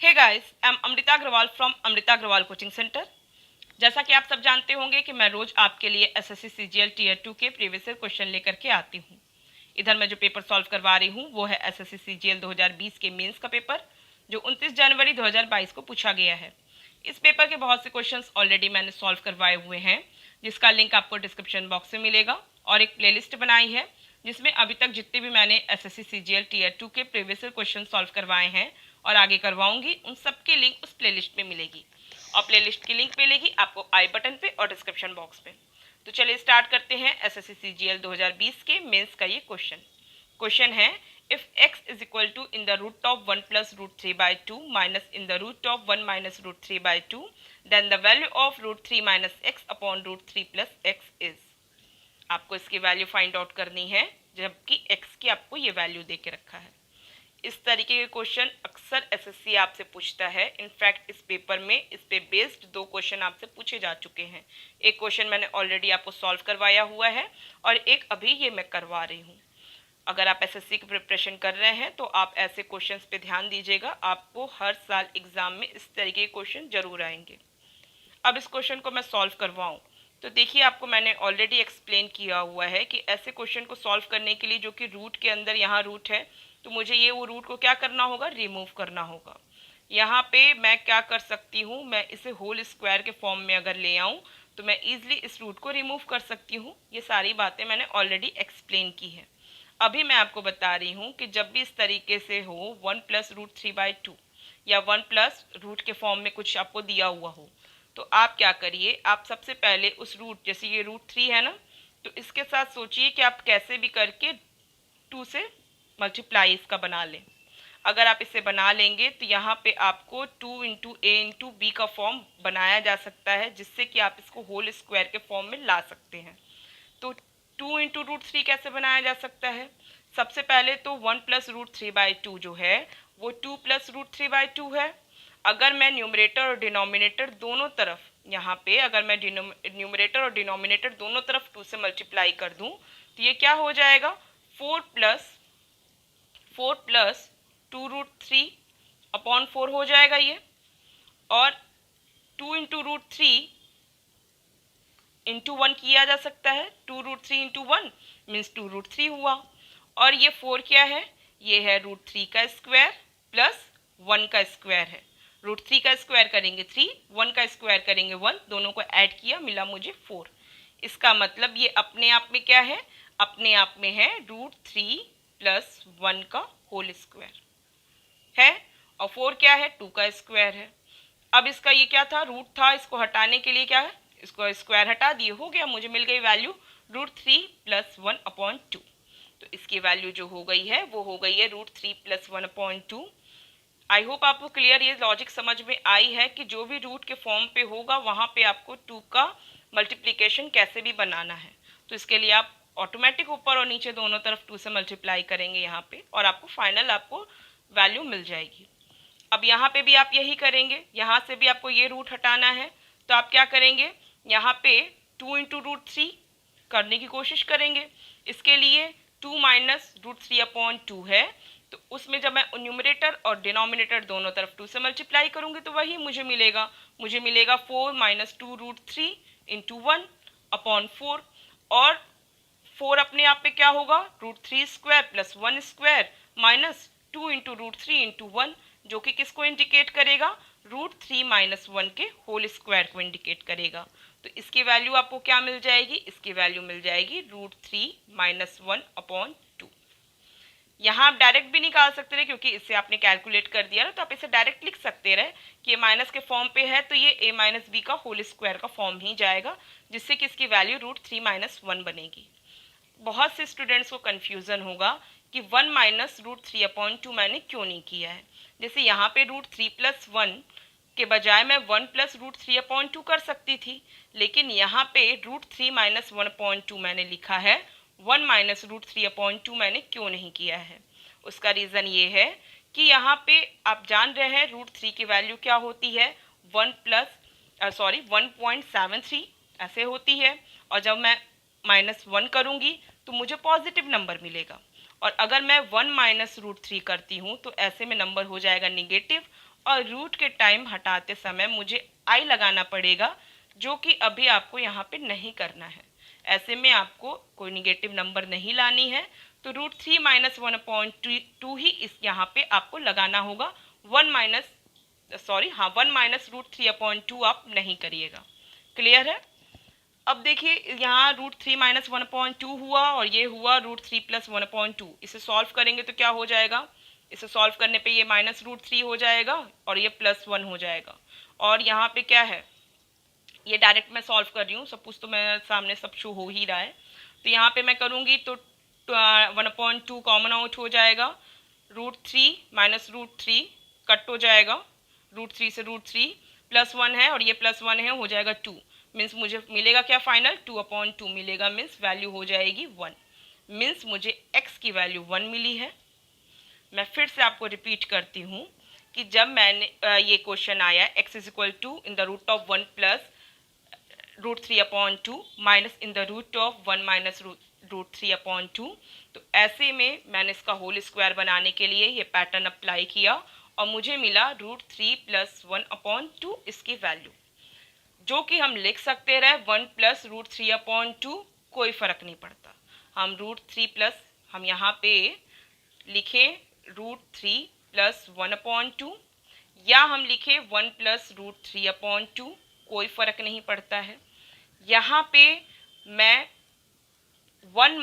Hey guys, I am Amrita Agarwal from Amrita Agarwal coaching centre. जैसा कि आप सब जानते होंगे कि मैं रोज आपके लिए एसएससी सीजीएल टीयर 2 के प्रीवियस ईयर क्वेश्चन लेकर के आती हूँ। इधर मैं जो पेपर सॉल्व करवा रही हूँ वो है एसएससी सीजीएल 2020 के मेंस का पेपर, जो 29 जनवरी 2022 को पूछा गया है। इस पेपर के बहुत से क्वेश्चंस ऑलरेडी मैंने सॉल्व करवाए हुए हैं, जिसका लिंक आपको डिस्क्रिप्शन बॉक्स में मिलेगा, और एक प्लेलिस्ट बनाई है जिसमें अभी तक जितने भी मैंने एसएससी सीजीएल टीयर 2 के प्रीवियस ईयर क्वेश्चन सॉल्व करवाए हैं और आगे करवाऊंगी, उन सब की लिंक उस प्लेलिस्ट में मिलेगी, और प्लेलिस्ट की लिंक मिलेगी आपको आई बटन पे और डिस्क्रिप्शन बॉक्स पे। तो चलिए स्टार्ट करते हैं एसएससी सीजीएल 2020 के मेंस का ये क्वेश्चन है, if x is equal to in the root of 1 plus root 3 by 2 minus in the root of 1 minus root 3 by 2, then the value of root 3 minus x upon root 3 plus x is। आपको इसकी value find out करनी है, जबकि x की आपको ये value दे के रखा है। इस तरीके के क्वेश्चन अक्सर एसएससी आपसे पूछता है। इनफैक्ट इस पेपर में इस पे बेस्ड 2 क्वेश्चन आपसे पूछे जा चुके हैं। एक क्वेश्चन मैंने ऑलरेडी आपको सॉल्व करवाया हुआ है और एक अभी ये मैं करवा रही हूँ। अगर आप एसएससी की प्रिपरेशन कर रहे हैं तो आप ऐसे क्वेश्चंस पे ध्यान दीजिएगा, आपको हर साल एग्जाम में इस तरीके के क्वेश्चन जरूर आएंगे। अब इस क्वेश्चन को मैं सॉल्व करवाऊँ तो देखिए, आपको मैंने ऑलरेडी एक्सप्लेन किया हुआ है कि ऐसे क्वेश्चन को सॉल्व करने के लिए जो कि रूट के अंदर यहाँ रूट है, तो मुझे ये वो रूट को क्या करना होगा, रिमूव करना होगा। यहाँ पे मैं क्या कर सकती हूँ, मैं इसे होल स्क्वायर के फॉर्म में अगर ले आऊँ तो मैं ईजिली इस रूट को रिमूव कर सकती हूँ। ये सारी बातें मैंने ऑलरेडी एक्सप्लेन की है। अभी मैं आपको बता रही हूँ कि जब भी इस तरीके से हो 1 प्लस रूट 3 बाई 2 या 1 प्लस रूट के फॉर्म में कुछ आपको दिया हुआ हो, तो आप क्या करिए, आप सबसे पहले उस रूट, जैसे ये रूट 3 है ना, तो इसके साथ सोचिए कि आप कैसे भी करके 2 से मल्टीप्लाई इसका बना लें। अगर आप इसे बना लेंगे तो यहाँ पे आपको 2 इंटू ए इंटू बी का फॉर्म बनाया जा सकता है, जिससे कि आप इसको होल स्क्वायर के फॉर्म में ला सकते हैं। तो 2 इंटू रूट 3 कैसे बनाया जा सकता है? सबसे पहले तो 1 प्लस रूट 3 बाई 2 जो है वो 2 प्लस रूट 3 बाई 2 है। अगर मैं न्यूमरेटर और डिनोमिनेटर दोनों तरफ, यहाँ पे अगर मैं न्यूमरेटर और डिनोमिनेटर दोनों तरफ 2 से मल्टीप्लाई कर दूं तो ये क्या हो जाएगा, 4 प्लस 2 रूट 3 अपॉन 4 हो जाएगा ये, और 2 इंटू रूट 3 इंटू 1 किया जा सकता है। 2 रूट 3 इंटू 1 मीन्स 2 रूट 3 हुआ, और ये 4 क्या है, ये है रूट 3 का स्क्वायर प्लस 1 का स्क्वायर है। रूट 3 का स्क्वायर करेंगे 3, 1 का स्क्वायर करेंगे 1, दोनों को ऐड किया, मिला मुझे 4। इसका मतलब ये अपने आप में क्या है, अपने आप में है रूट 3 प्लस 1 का होल स्क्वायर है, और 4 क्या है, 2 का स्क्वायर है। अब इसका ये क्या था, रूट था, इसको हटाने के लिए क्या है, इसको स्क्वायर हटा दिए, हो गया, मुझे मिल गई वैल्यू रूट 3 प्लस 1 अपॉन 2। तो इसकी वैल्यू जो हो गई है वो हो गई है root 3 plus 1 upon 2। I hope आपको क्लियर ये लॉजिक समझ में आई है कि जो भी रूट के फॉर्म पे होगा वहाँ पे आपको 2 का मल्टीप्लिकेशन कैसे भी बनाना है। तो इसके लिए आप ऑटोमेटिक ऊपर और नीचे दोनों तरफ 2 से मल्टीप्लाई करेंगे यहाँ पे, और आपको फाइनल आपको वैल्यू मिल जाएगी। अब यहाँ पे भी आप यही करेंगे, यहाँ से भी आपको ये रूट हटाना है, तो आप क्या करेंगे, यहाँ पे 2 इंटू रूट 3 करने की कोशिश करेंगे। इसके लिए 2 माइनस रूट 3 अपॉन 2 है, तो उसमें जब मैं न्यूमरेटर और डिनोमिनेटर दोनों तरफ 2 से मल्टीप्लाई करूँगी तो वही मुझे मिलेगा 4 माइनस 2 रूट 3 इंटू 1 अपॉन 4, और 4 अपने आप पे क्या होगा, root 3 square plus 1 square minus 2 into root 3 into 1, जो कि किसको इंडिकेट करेगा, रूट 3 माइनस 1 के होल स्क्वायर को इंडिकेट करेगा। तो इसकी वैल्यू आपको क्या मिल जाएगी, इसकी वैल्यू मिल जाएगी रूट 3 माइनस 1 अपॉन 2। यहाँ आप डायरेक्ट भी निकाल सकते रहे, क्योंकि इससे आपने कैलकुलेट कर दिया ना, तो आप इसे डायरेक्ट लिख सकते रहे कि ये माइनस के फॉर्म पे है तो ये a माइनस बी का होल स्क्वायर का फॉर्म ही जाएगा, जिससे कि इसकी वैल्यू रूट 3 माइनस 1 बनेगी। बहुत से स्टूडेंट्स को कन्फ्यूज़न होगा कि 1 माइनस रूट 3 अपॉन 2 मैंने क्यों नहीं किया है। जैसे यहाँ पे रूट 3 प्लस 1 के बजाय मैं 1 प्लस रूट 3 अपॉन 2 कर सकती थी, लेकिन यहाँ पे रूट 3 माइनस 1 अपॉन 2 मैंने लिखा है, 1 माइनस रूट 3 अपॉन 2 मैंने क्यों नहीं किया है। उसका रीज़न ये है कि यहाँ पे आप जान रहे हैं रूट 3 की वैल्यू क्या होती है, 1.73 ऐसे होती है, और जब मैं -1 करूँगी तो मुझे पॉजिटिव नंबर मिलेगा, और अगर मैं 1 माइनस रूट 3 करती हूँ तो ऐसे में नंबर हो जाएगा निगेटिव, और रूट के टाइम हटाते समय मुझे आई लगाना पड़ेगा, जो कि अभी आपको यहाँ पे नहीं करना है। ऐसे में आपको कोई निगेटिव नंबर नहीं लानी है, तो √3 - 1/2 ही इस यहाँ पे आपको लगाना होगा। 1 -√3/2 आप नहीं करिएगा। क्लियर है? अब देखिए यहाँ √3 - 1/2 हुआ और ये हुआ √3 + 1/2। इसे सॉल्व करेंगे तो क्या हो जाएगा? इसे सॉल्व करने पे ये -√3 हो जाएगा और ये +1 हो जाएगा। और यहाँ पे क्या है, ये डायरेक्ट मैं सॉल्व कर रही हूँ, सब कुछ तो मेरे सामने सब शो हो ही रहा है। तो यहाँ पे मैं करूँगी तो 1/2 कॉमन आउट हो जाएगा, √3 - √3 कट हो जाएगा, √3 से √3 +1 है और ये +1 है, हो जाएगा 2। मीन्स मुझे मिलेगा क्या फाइनल? 2/2 मिलेगा, मीन्स वैल्यू हो जाएगी 1। मीन्स मुझे x की वैल्यू 1 मिली है। मैं फिर से आपको रिपीट करती हूँ कि जब मैंने ये क्वेश्चन आया x = √1 + √3/2 minus in the root of 1 - √3/2, तो ऐसे में मैंने इसका होल स्क्वायर बनाने के लिए ये पैटर्न अप्लाई किया और मुझे मिला √3 + 1/2 इसकी वैल्यू, जो कि हम लिख सकते रहे 1 + √3/2, कोई फर्क नहीं पड़ता। हम √3 प्लस हम यहाँ पे लिखें √3 + 1/2 या हम लिखें 1 + √3/2, कोई फर्क नहीं पड़ता है। यहाँ पे मैं 1 -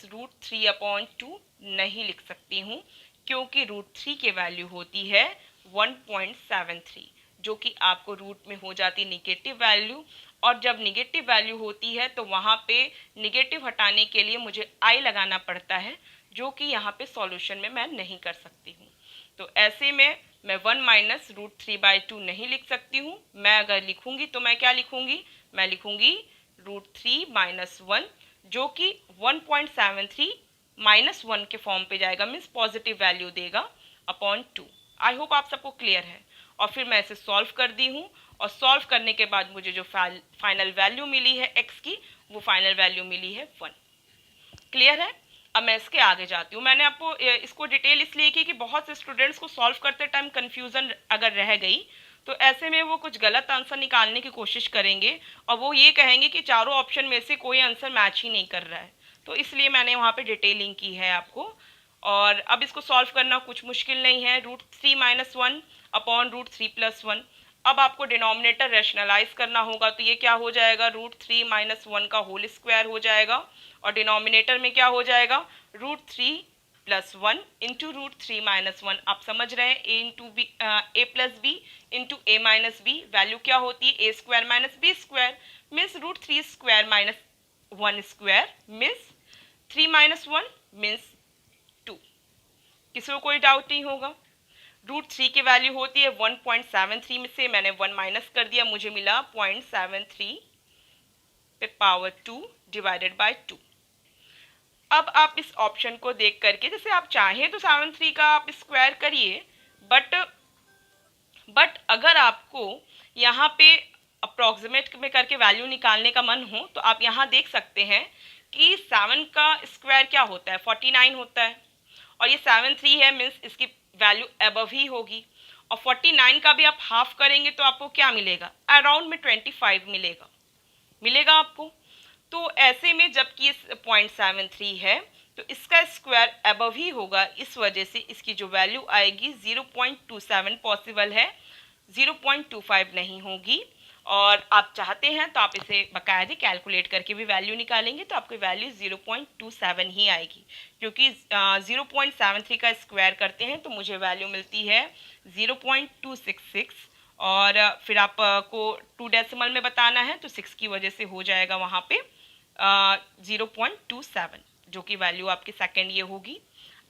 √3/2 नहीं लिख सकती हूँ, क्योंकि √3 की वैल्यू होती है 1.73, जो कि आपको रूट में हो जाती है निगेटिव वैल्यू। और जब निगेटिव वैल्यू होती है तो वहाँ पे निगेटिव हटाने के लिए मुझे आई लगाना पड़ता है, जो कि यहाँ पे सॉल्यूशन में मैं नहीं कर सकती हूँ। तो ऐसे में मैं 1 - √3/2 नहीं लिख सकती हूँ। मैं अगर लिखूँगी तो मैं क्या लिखूँगी? मैं लिखूँगी √3 - 1, जो कि 1.73 -1 के फॉर्म पे जाएगा, मीन्स पॉजिटिव वैल्यू देगा /2। आई होप आप सबको क्लियर है। और फिर मैं इसे सॉल्व कर दी हूँ और सॉल्व करने के बाद मुझे जो फाइनल वैल्यू मिली है x की, वो फाइनल वैल्यू मिली है 1। क्लियर है? अब मैं इसके आगे जाती हूँ। मैंने आपको इसको डिटेल इसलिए की कि बहुत से स्टूडेंट्स को सॉल्व करते टाइम कन्फ्यूज़न अगर रह गई तो ऐसे में वो कुछ गलत आंसर निकालने की कोशिश करेंगे और वो ये कहेंगे कि चारों ऑप्शन में से कोई आंसर मैच ही नहीं कर रहा है। तो इसलिए मैंने वहाँ पे डिटेलिंग की है आपको। और अब इसको सॉल्व करना कुछ मुश्किल नहीं है। √3 - 1/√3 + 1। अब आपको डिनोमिनेटर रैशनलाइज करना होगा, तो ये क्या हो जाएगा? √3 - 1 का होल स्क्वायर हो जाएगा और डिनोमिनेटर में क्या हो जाएगा? √3 + 1 इंटू √3 - 1। आप समझ रहे हैं, a + b into a - b value क्या होती है? a² - b², means √3² - 1² means 3 - 1 means 2। किसी को कोई डाउट नहीं होगा? √3 की वैल्यू होती है 1.73 में से मैंने 1 माइनस कर दिया, मुझे मिला 0.73 पे पावर 2 डिवाइडेड बाय 2। अब आप इस ऑप्शन को देख करके, जैसे आप चाहें तो 73 का आप स्क्वायर करिए, बट अगर आपको यहाँ पे अप्रॉक्सीमेट में करके वैल्यू निकालने का मन हो तो आप यहाँ देख सकते हैं कि 7 का स्क्वायर क्या होता है? 49 होता है और ये 73 है, मीन्स इसकी वैल्यू अबव ही होगी। और 49 का भी आप हाफ करेंगे तो आपको क्या मिलेगा? अराउंड में 25 मिलेगा आपको। तो ऐसे में जबकि ये 0.73 है तो इसका स्क्वायर अबव ही होगा, इस वजह से इसकी जो वैल्यू आएगी 0.27 पॉसिबल है, 0.25 नहीं होगी। और आप चाहते हैं तो आप इसे बाकायदे कैलकुलेट करके भी वैल्यू निकालेंगे तो आपकी वैल्यू 0.27 ही आएगी, क्योंकि 0.73 का स्क्वायर करते हैं तो मुझे वैल्यू मिलती है 0.266 और फिर आपको 2 डेसिमल में बताना है तो 6 की वजह से हो जाएगा वहाँ पे 0.27, जो कि वैल्यू आपकी सेकेंड ये होगी।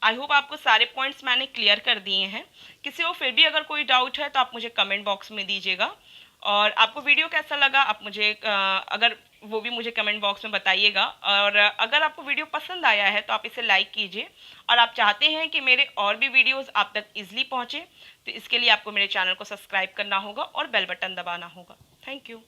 आई होप आपको सारे पॉइंट्स मैंने क्लियर कर दिए हैं। किसी को फिर भी अगर कोई डाउट है तो आप मुझे कमेंट बॉक्स में दीजिएगा। और आपको वीडियो कैसा लगा आप मुझे अगर वो भी मुझे कमेंट बॉक्स में बताइएगा। और अगर आपको वीडियो पसंद आया है तो आप इसे लाइक कीजिए, और आप चाहते हैं कि मेरे और भी वीडियोस आप तक ईजिली पहुँचे तो इसके लिए आपको मेरे चैनल को सब्सक्राइब करना होगा और बेल बटन दबाना होगा। Thank you.